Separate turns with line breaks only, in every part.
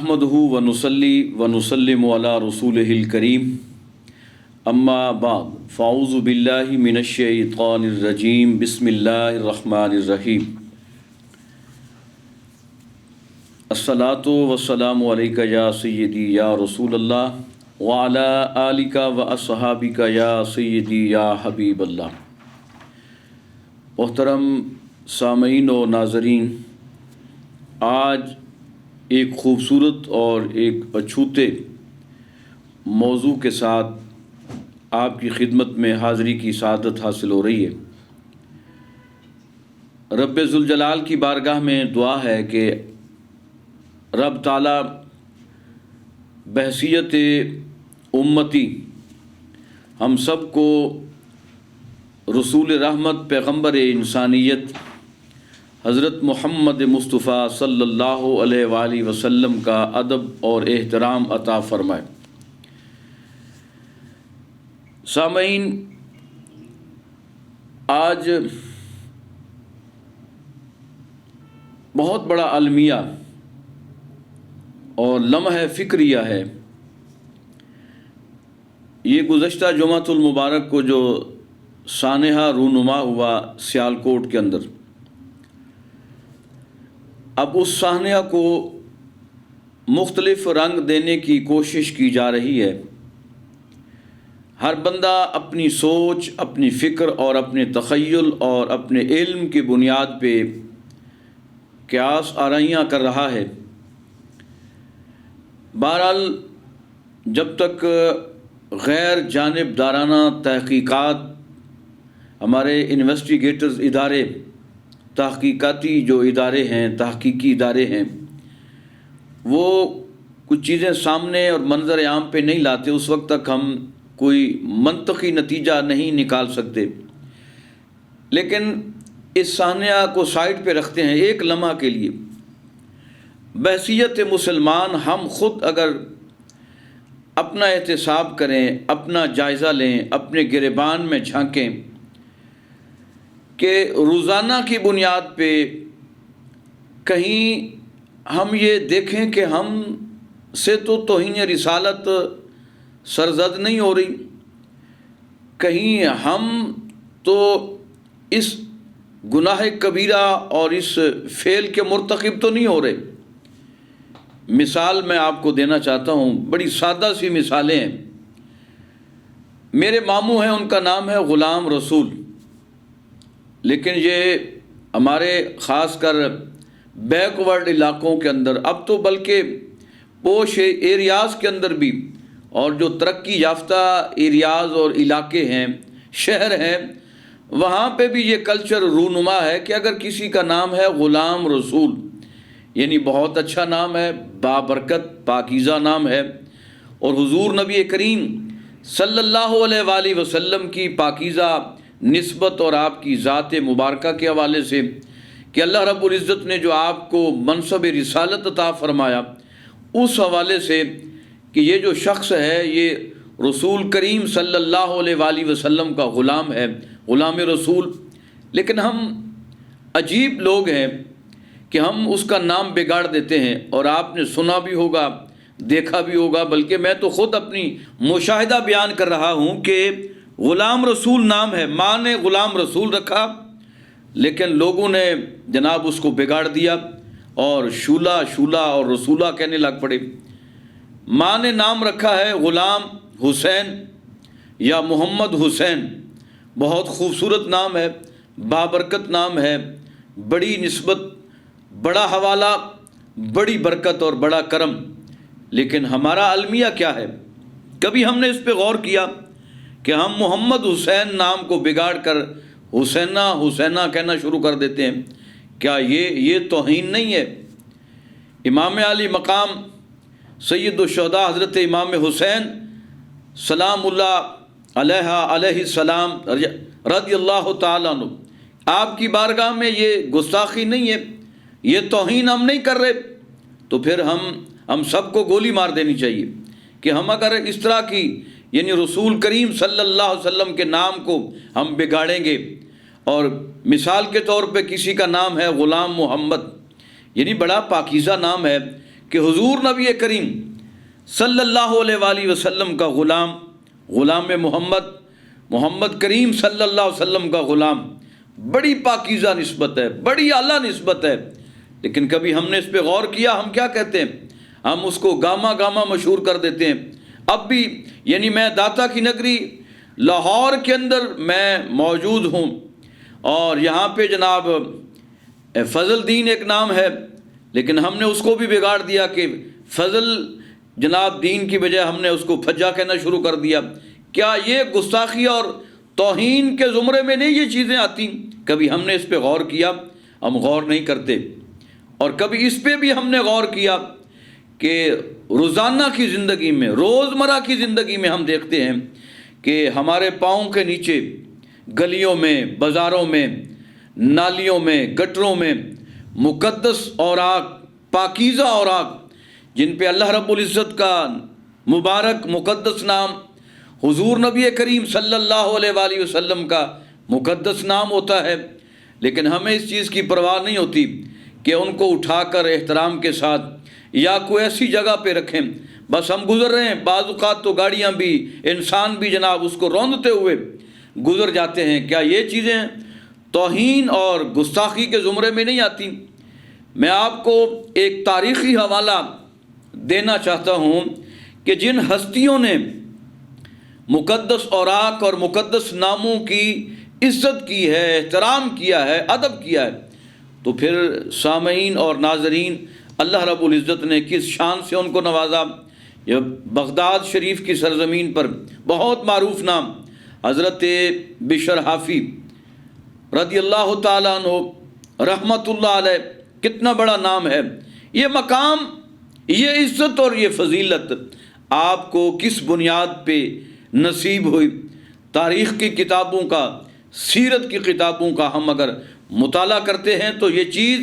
نحمدہ ونصلی ونسلم علی رسولہ الکریم اما بعد فاعوذ باللہ من الشیطان الرجیم بسم اللہ الرحمن الرحیم الصلاۃ والسلام علیک یا سیدی یا رسول اللہ وعلی آلک واصحابک یا سیدی یا حبیب اللہ۔ محترم سامعین و ناظرین، آج ایک خوبصورت اور ایک اچھوتے موضوع کے ساتھ آپ کی خدمت میں حاضری کی سعادت حاصل ہو رہی ہے۔ رب ذوالجلال کی بارگاہ میں دعا ہے کہ رب تعالیٰ بحیثیت امتی ہم سب کو رسول رحمت پیغمبر انسانیت حضرت محمد مصطفیٰ صلی اللہ علیہ وآلہ وسلم کا ادب اور احترام عطا فرمائے۔ سامعین، آج بہت بڑا المیہ اور لمحہ فکریہ ہے۔ یہ گزشتہ جمعۃ المبارک کو جو سانحہ رونما ہوا سیالکوٹ کے اندر، اب اس سانحہ کو مختلف رنگ دینے کی کوشش کی جا رہی ہے۔ ہر بندہ اپنی سوچ، اپنی فکر اور اپنے تخیل اور اپنے علم کی بنیاد پہ قیاس آرائیاں کر رہا ہے۔ بہرحال جب تک غیر جانبدارانہ تحقیقات، ہمارے انویسٹیگیٹرز ادارے، تحقیقاتی جو ادارے ہیں، تحقیقی ادارے ہیں، وہ کچھ چیزیں سامنے اور منظر عام پہ نہیں لاتے، اس وقت تک ہم کوئی منطقی نتیجہ نہیں نکال سکتے۔ لیکن اس سانحہ کو سائڈ پہ رکھتے ہیں ایک لمحہ کے لیے۔ بحیثیت مسلمان ہم خود اگر اپنا احتساب کریں، اپنا جائزہ لیں، اپنے گریبان میں جھانکیں کہ روزانہ کی بنیاد پہ کہیں ہم یہ دیکھیں کہ ہم سے تو توہین رسالت سرزد نہیں ہو رہی، کہیں ہم تو اس گناہ کبیرہ اور اس فعل کے مرتکب تو نہیں ہو رہے۔ مثال میں آپ کو دینا چاہتا ہوں، بڑی سادہ سی مثالیں ہیں۔ میرے ماموں ہیں، ان کا نام ہے غلام رسول، لیکن یہ ہمارے خاص کر بیک ورڈ علاقوں کے اندر، اب تو بلکہ پوش ایریاز کے اندر بھی، اور جو ترقی یافتہ ایریاز اور علاقے ہیں، شہر ہیں، وہاں پہ بھی یہ کلچر رونما ہے کہ اگر کسی کا نام ہے غلام رسول، یعنی بہت اچھا نام ہے، بابرکت پاکیزہ نام ہے، اور حضور نبی کریم صلی اللہ علیہ وآلہ وسلم کی پاکیزہ نسبت اور آپ کی ذات مبارکہ کے حوالے سے کہ اللہ رب العزت نے جو آپ کو منصب رسالت عطا فرمایا، اس حوالے سے کہ یہ جو شخص ہے یہ رسول کریم صلی اللہ علیہ وآلہ وسلم کا غلام ہے، غلام رسول۔ لیکن ہم عجیب لوگ ہیں کہ ہم اس کا نام بگاڑ دیتے ہیں، اور آپ نے سنا بھی ہوگا، دیکھا بھی ہوگا، بلکہ میں تو خود اپنی مشاہدہ بیان کر رہا ہوں کہ غلام رسول نام ہے، ماں نے غلام رسول رکھا، لیکن لوگوں نے جناب اس کو بگاڑ دیا اور شولا شولا اور رسولہ کہنے لگ پڑے۔ ماں نے نام رکھا ہے غلام حسین یا محمد حسین، بہت خوبصورت نام ہے، بابرکت نام ہے، بڑی نسبت، بڑا حوالہ، بڑی برکت اور بڑا کرم۔ لیکن ہمارا المیہ کیا ہے؟ کبھی ہم نے اس پہ غور کیا کہ ہم محمد حسین نام کو بگاڑ کر حسینہ حسینہ کہنا شروع کر دیتے ہیں؟ کیا یہ توہین نہیں ہے؟ امام علی مقام سید الشہداء حضرت امام حسین سلام اللہ علیہ السلام رضی اللہ تعالیٰ عنہ، آپ کی بارگاہ میں یہ گستاخی نہیں ہے، یہ توہین ہم نہیں کر رہے، تو پھر ہم سب کو گولی مار دینی چاہیے کہ ہم اگر اس طرح کی، یعنی رسول کریم صلی اللہ علیہ وسلم کے نام کو ہم بگاڑیں گے، اور مثال کے طور پہ کسی کا نام ہے غلام محمد، یعنی بڑا پاکیزہ نام ہے، کہ حضور نبی کریم صلی اللہ علیہ وآلہ وسلم کا غلام محمد کریم صلی اللہ علیہ وسلم کا غلام، بڑی پاکیزہ نسبت ہے، بڑی اعلیٰ نسبت ہے، لیکن کبھی ہم نے اس پہ غور کیا؟ ہم کیا کہتے ہیں؟ ہم اس کو گاما مشہور کر دیتے ہیں۔ اب بھی یعنی میں داتا کی نگری لاہور کے اندر میں موجود ہوں، اور یہاں پہ جناب فضل دین ایک نام ہے، لیکن ہم نے اس کو بھی بگاڑ دیا کہ فضل جناب دین کی بجائے ہم نے اس کو پھجا کہنا شروع کر دیا۔ کیا یہ گستاخی اور توہین کے زمرے میں نہیں یہ چیزیں آتی؟ کبھی ہم نے اس پہ غور کیا؟ ہم غور نہیں کرتے۔ اور کبھی اس پہ بھی ہم نے غور کیا کہ روزانہ کی زندگی میں، روزمرہ کی زندگی میں ہم دیکھتے ہیں کہ ہمارے پاؤں کے نیچے گلیوں میں، بازاروں میں، نالیوں میں، گٹروں میں مقدس اوراق، پاکیزہ اوراق، جن پہ اللہ رب العزت کا مبارک مقدس نام، حضور نبی کریم صلی اللہ علیہ وآلہ وسلم کا مقدس نام ہوتا ہے، لیکن ہمیں اس چیز کی پرواہ نہیں ہوتی کہ ان کو اٹھا کر احترام کے ساتھ یا کوئی ایسی جگہ پہ رکھیں۔ بس ہم گزر رہے ہیں، بعض اوقات تو گاڑیاں بھی، انسان بھی جناب اس کو روندتے ہوئے گزر جاتے ہیں۔ کیا یہ چیزیں توہین اور گستاخی کے زمرے میں نہیں آتی؟ میں آپ کو ایک تاریخی حوالہ دینا چاہتا ہوں کہ جن ہستیوں نے مقدس اوراق اور مقدس ناموں کی عزت کی ہے، احترام کیا ہے، ادب کیا ہے، تو پھر سامعین اور ناظرین اللہ رب العزت نے کس شان سے ان کو نوازا۔ یہ بغداد شریف کی سرزمین پر بہت معروف نام حضرت بشر حافی رضی اللہ تعالیٰ عنہ رحمت اللہ علیہ، کتنا بڑا نام ہے۔ یہ مقام، یہ عزت اور یہ فضیلت آپ کو کس بنیاد پہ نصیب ہوئی؟ تاریخ کی کتابوں کا، سیرت کی کتابوں کا ہم اگر مطالعہ کرتے ہیں تو یہ چیز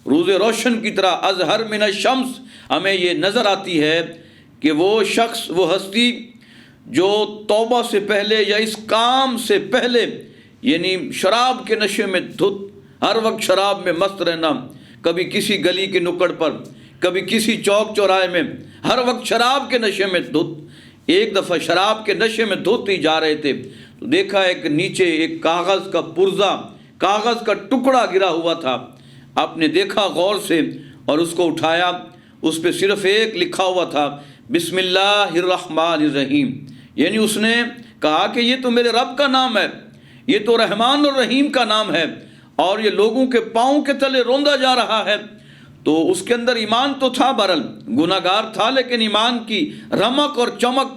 روز روشن کی طرح اظہر من الشمس ہمیں یہ نظر آتی ہے کہ وہ شخص، وہ ہستی جو توبہ سے پہلے یا اس کام سے پہلے یعنی شراب کے نشے میں دھت، ہر وقت شراب میں مست رہنا، کبھی کسی گلی کے نکڑ پر، کبھی کسی چوک چوراہے میں، ہر وقت شراب کے نشے میں دھت۔ ایک دفعہ شراب کے نشے میں دھت ہی جا رہے تھے تو دیکھا ایک نیچے ایک کاغذ کا پرزہ، کاغذ کا ٹکڑا گرا ہوا تھا۔ آپ نے دیکھا غور سے اور اس کو اٹھایا، اس پہ صرف ایک لکھا ہوا تھا، بسم اللہ الرحمن الرحیم، یعنی اس نے کہا کہ یہ تو میرے رب کا نام ہے، یہ تو رحمان اور رحیم کا نام ہے، اور یہ لوگوں کے پاؤں کے تلے روندا جا رہا ہے۔ تو اس کے اندر ایمان تو تھا، بہرحال گناہ گار تھا، لیکن ایمان کی رمق اور چمک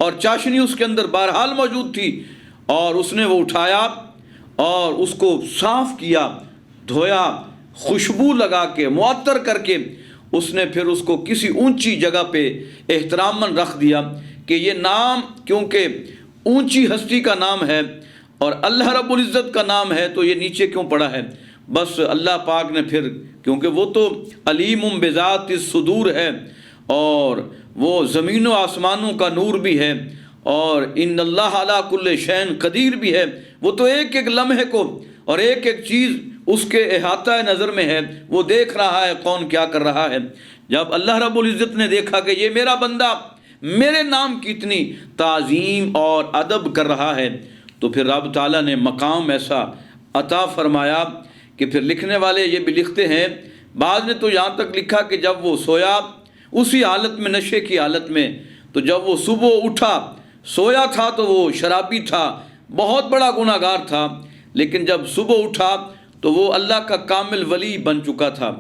اور چاشنی اس کے اندر بہرحال موجود تھی۔ اور اس نے وہ اٹھایا اور اس کو صاف کیا، دھویا، خوشبو لگا کے، معطر کر کے اس نے پھر اس کو کسی اونچی جگہ پہ احتراماً رکھ دیا کہ یہ نام کیونکہ اونچی ہستی کا نام ہے اور اللہ رب العزت کا نام ہے تو یہ نیچے کیوں پڑا ہے؟ بس اللہ پاک نے پھر، کیونکہ وہ تو علیم بذات الصدور ہے اور وہ زمین و آسمانوں کا نور بھی ہے، اور ان اللہ علی کل شیء قدیر بھی ہے، وہ تو ایک ایک لمحے کو اور ایک ایک چیز اس کے احاطہ نظر میں ہے، وہ دیکھ رہا ہے کون کیا کر رہا ہے۔ جب اللہ رب العزت نے دیکھا کہ یہ میرا بندہ میرے نام کی اتنی تعظیم اور ادب کر رہا ہے، تو پھر رب تعالیٰ نے مقام ایسا عطا فرمایا کہ پھر لکھنے والے یہ بھی لکھتے ہیں، بعض نے تو یہاں تک لکھا کہ جب وہ سویا اسی حالت میں، نشے کی حالت میں، تو جب وہ صبح اٹھا، سویا تھا تو وہ شرابی تھا، بہت بڑا گناہ گار تھا، لیکن جب صبح اٹھا تو وہ اللہ کا کامل ولی بن چکا تھا۔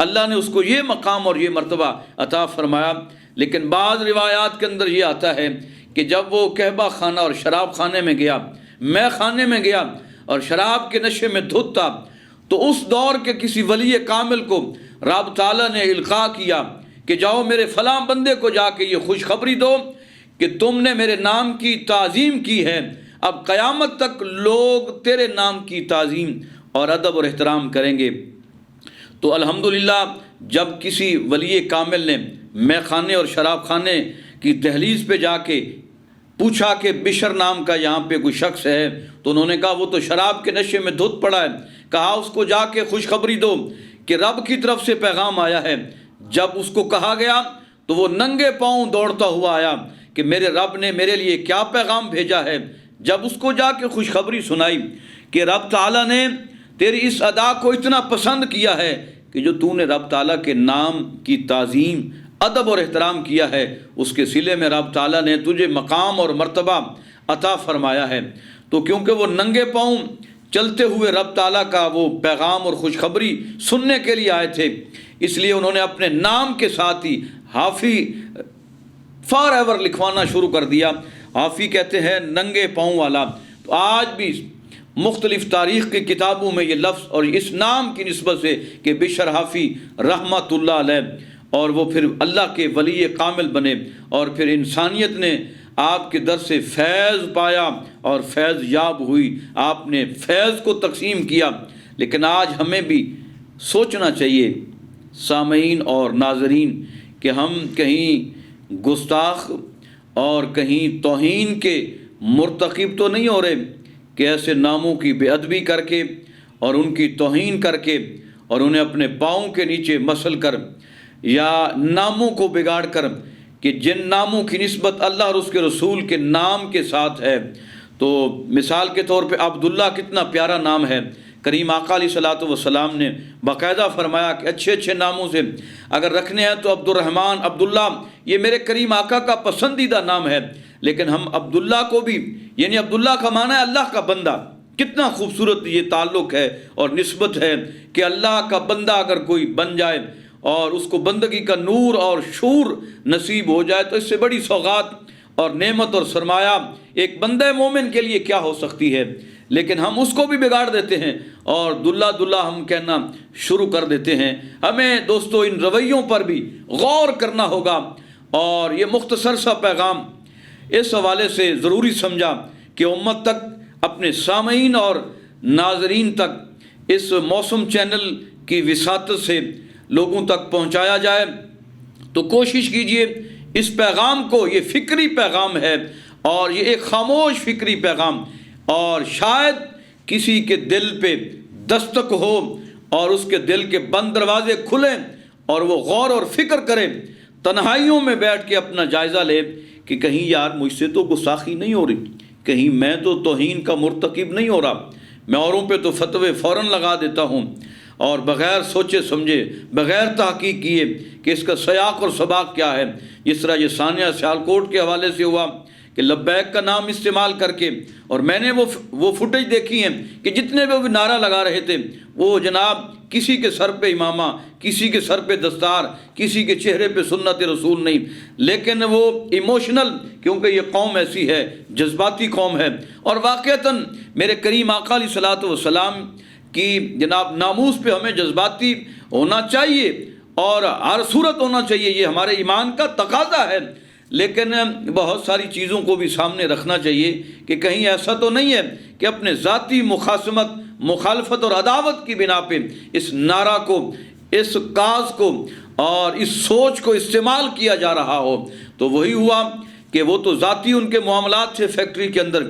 اللہ نے اس کو یہ مقام اور یہ مرتبہ عطا فرمایا۔ لیکن بعض روایات کے اندر یہ آتا ہے کہ جب وہ کہبہ خانہ اور شراب خانے میں گیا، میں خانے میں گیا اور شراب کے نشے میں دھت تھا، تو اس دور کے کسی ولی کامل کو رب تعالیٰ نے القاء کیا کہ جاؤ میرے فلاں بندے کو جا کے یہ خوشخبری دو کہ تم نے میرے نام کی تعظیم کی ہے، اب قیامت تک لوگ تیرے نام کی تعظیم اور ادب اور احترام کریں گے۔ تو الحمدللہ جب کسی ولی کامل نے میں خانے اور شراب خانے کی دہلیز پہ جا کے پوچھا کہ بشر نام کا یہاں پہ کوئی شخص ہے، تو انہوں نے کہا وہ تو شراب کے نشے میں دھت پڑا ہے، کہا اس کو جا کے خوشخبری دو کہ رب کی طرف سے پیغام آیا ہے، جب اس کو کہا گیا تو وہ ننگے پاؤں دوڑتا ہوا آیا کہ میرے رب نے میرے لیے کیا پیغام بھیجا ہے۔ جب اس کو جا کے خوشخبری سنائی کہ رب تعالیٰ نے تیری اس ادا کو اتنا پسند کیا ہے کہ جو تو نے رب تعالیٰ کے نام کی تعظیم، ادب اور احترام کیا ہے، اس کے صلے میں رب تعالیٰ نے تجھے مقام اور مرتبہ عطا فرمایا ہے۔ تو کیونکہ وہ ننگے پاؤں چلتے ہوئے رب تعالیٰ کا وہ پیغام اور خوشخبری سننے کے لیے آئے تھے، اس لیے انہوں نے اپنے نام کے ساتھ ہی حافی فار ایور لکھوانا شروع کر دیا۔ حافی کہتے ہیں ننگے پاؤں والا۔ تو آج بھی مختلف تاریخ کی کتابوں میں یہ لفظ اور اس نام کی نسبت سے کہ بشر حافی رحمۃ اللہ علیہ، اور وہ پھر اللہ کے ولی کامل بنے، اور پھر انسانیت نے آپ کے در سے فیض پایا اور فیض یاب ہوئی، آپ نے فیض کو تقسیم کیا۔ لیکن آج ہمیں بھی سوچنا چاہیے سامعین اور ناظرین کہ ہم کہیں گستاخ اور کہیں توہین کے مرتکب تو نہیں ہو رہے کہ ایسے ناموں کی بے ادبی کر کے اور ان کی توہین کر کے اور انہیں اپنے پاؤں کے نیچے مسل کر، یا ناموں کو بگاڑ کر کہ جن ناموں کی نسبت اللہ اور اس کے رسول کے نام کے ساتھ ہے۔ تو مثال کے طور پہ عبداللہ کتنا پیارا نام ہے، کریم آقا علیہ الصلوۃ والسلام نے باقاعدہ فرمایا کہ اچھے اچھے ناموں سے اگر رکھنے ہیں تو عبد الرحمن، عبداللہ، یہ میرے کریم آقا کا پسندیدہ نام ہے۔ لیکن ہم عبداللہ کو بھی، یعنی عبداللہ کا معنی ہے اللہ کا بندہ، کتنا خوبصورت یہ تعلق ہے اور نسبت ہے کہ اللہ کا بندہ اگر کوئی بن جائے اور اس کو بندگی کا نور اور شعور نصیب ہو جائے تو اس سے بڑی سوغات اور نعمت اور سرمایہ ایک بندہ مومن کے لیے کیا ہو سکتی ہے۔ لیکن ہم اس کو بھی بگاڑ دیتے ہیں اور دلہ دلہ ہم کہنا شروع کر دیتے ہیں۔ ہمیں دوستو ان رویوں پر بھی غور کرنا ہوگا، اور یہ مختصر سا پیغام اس حوالے سے ضروری سمجھا کہ امت تک، اپنے سامعین اور ناظرین تک اس موسم چینل کی وساطت سے لوگوں تک پہنچایا جائے۔ تو کوشش کیجئے اس پیغام کو، یہ فکری پیغام ہے اور یہ ایک خاموش فکری پیغام، اور شاید کسی کے دل پہ دستک ہو اور اس کے دل کے بند دروازے کھلیں اور وہ غور اور فکر کرے، تنہائیوں میں بیٹھ کے اپنا جائزہ لے کہ کہیں یار مجھ سے تو گستاخی نہیں ہو رہی، کہیں میں تو توہین کا مرتکب نہیں ہو رہا، میں اوروں پہ تو فتوے فوراً لگا دیتا ہوں اور بغیر سوچے سمجھے، بغیر تحقیق کیے کہ اس کا سیاق اور سباق کیا ہے۔ جس طرح یہ ثانیہ سیالکوٹ کے حوالے سے ہوا کہ لبیک کا نام استعمال کر کے، اور میں نے وہ فوٹیج دیکھی ہیں کہ جتنے بھی نعرہ لگا رہے تھے وہ جناب کسی کے سر پہ امامہ، کسی کے سر پہ دستار، کسی کے چہرے پہ سنت رسول نہیں، لیکن وہ ایموشنل، کیونکہ یہ قوم ایسی ہے، جذباتی قوم ہے، اور واقعتاً میرے کریم آقا علیہ الصلوۃ والسلام کی جناب ناموس پہ ہمیں جذباتی ہونا چاہیے اور ہر صورت ہونا چاہیے، یہ ہمارے ایمان کا تقاضا ہے۔ لیکن بہت ساری چیزوں کو بھی سامنے رکھنا چاہیے کہ کہیں ایسا تو نہیں ہے کہ اپنے ذاتی مخاصمت، مخالفت اور عداوت کی بنا پہ اس نعرہ کو، اس کاز کو اور اس سوچ کو استعمال کیا جا رہا ہو۔ تو وہی ہوا کہ وہ تو ذاتی ان کے معاملات تھے فیکٹری کے اندر،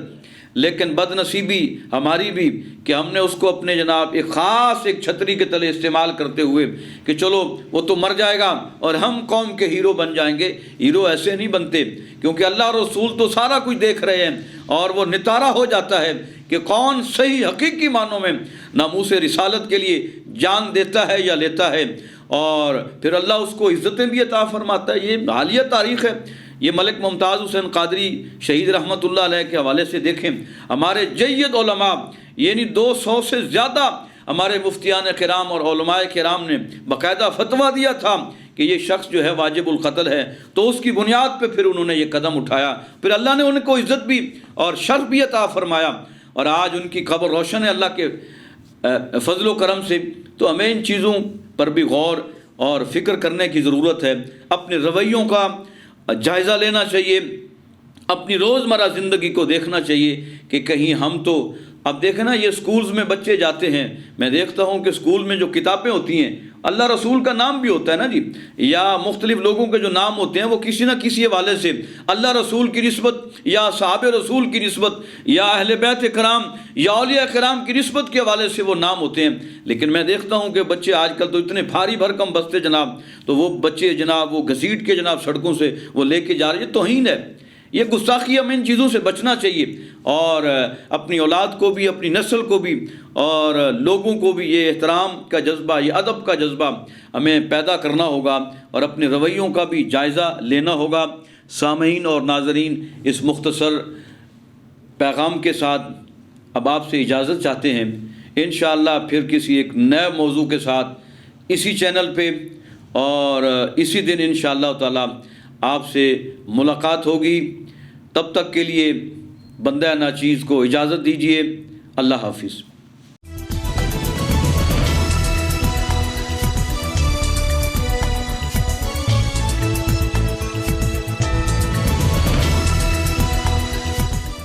لیکن بد نصیبی ہماری بھی کہ ہم نے اس کو اپنے جناب ایک خاص ایک چھتری کے تلے استعمال کرتے ہوئے کہ چلو وہ تو مر جائے گا اور ہم قوم کے ہیرو بن جائیں گے۔ ہیرو ایسے نہیں بنتے، کیونکہ اللہ رسول تو سارا کچھ دیکھ رہے ہیں اور وہ نتارا ہو جاتا ہے کہ کون صحیح حقیقی معنوں میں ناموس رسالت کے لیے جان دیتا ہے یا لیتا ہے، اور پھر اللہ اس کو عزتیں بھی عطا فرماتا ہے۔ یہ حالیہ تاریخ ہے، یہ ملک ممتاز حسین قادری شہید رحمۃ اللہ علیہ کے حوالے سے دیکھیں، ہمارے جید علماء، یعنی 200 سے زیادہ ہمارے مفتیان کرام اور علماء کرام نے باقاعدہ فتویٰ دیا تھا کہ یہ شخص جو ہے واجب القتل ہے، تو اس کی بنیاد پہ پھر انہوں نے یہ قدم اٹھایا، پھر اللہ نے ان کو عزت بھی اور شرف بھی عطا فرمایا، اور آج ان کی قبر روشن ہے اللہ کے فضل و کرم سے۔ تو ہمیں ان چیزوں پر بھی غور اور فکر کرنے کی ضرورت ہے، اپنے رویوں کا جائزہ لینا چاہیے، اپنی روزمرہ زندگی کو دیکھنا چاہیے کہ کہیں ہم تو، اب دیکھیں نا یہ سکولز میں بچے جاتے ہیں، میں دیکھتا ہوں کہ سکول میں جو کتابیں ہوتی ہیں اللہ رسول کا نام بھی ہوتا ہے نا جی، یا مختلف لوگوں کے جو نام ہوتے ہیں وہ کسی نہ کسی حوالے سے اللہ رسول کی نسبت یا صحابہ رسول کی نسبت یا اہل بیت کرام یا اولیاء کرام کی نسبت کے حوالے سے وہ نام ہوتے ہیں۔ لیکن میں دیکھتا ہوں کہ بچے آج کل تو اتنے بھاری بھرکم بستے جناب، تو وہ بچے جناب وہ گھسیٹ کے جناب سڑکوں سے وہ لے کے جا رہے ہیں، یہ توہین ہے، یہ گستاخی، ہمیں ان چیزوں سے بچنا چاہیے، اور اپنی اولاد کو بھی، اپنی نسل کو بھی، اور لوگوں کو بھی یہ احترام کا جذبہ، یہ ادب کا جذبہ ہمیں پیدا کرنا ہوگا، اور اپنے رویوں کا بھی جائزہ لینا ہوگا۔ سامعین اور ناظرین، اس مختصر پیغام کے ساتھ اب آپ سے اجازت چاہتے ہیں، انشاءاللہ پھر کسی ایک نئے موضوع کے ساتھ اسی چینل پہ اور اسی دن انشاءاللہ تعالی آپ سے ملاقات ہوگی۔ تب تک کے لیے بندہ ناچیز کو اجازت دیجیے۔ اللہ حافظ۔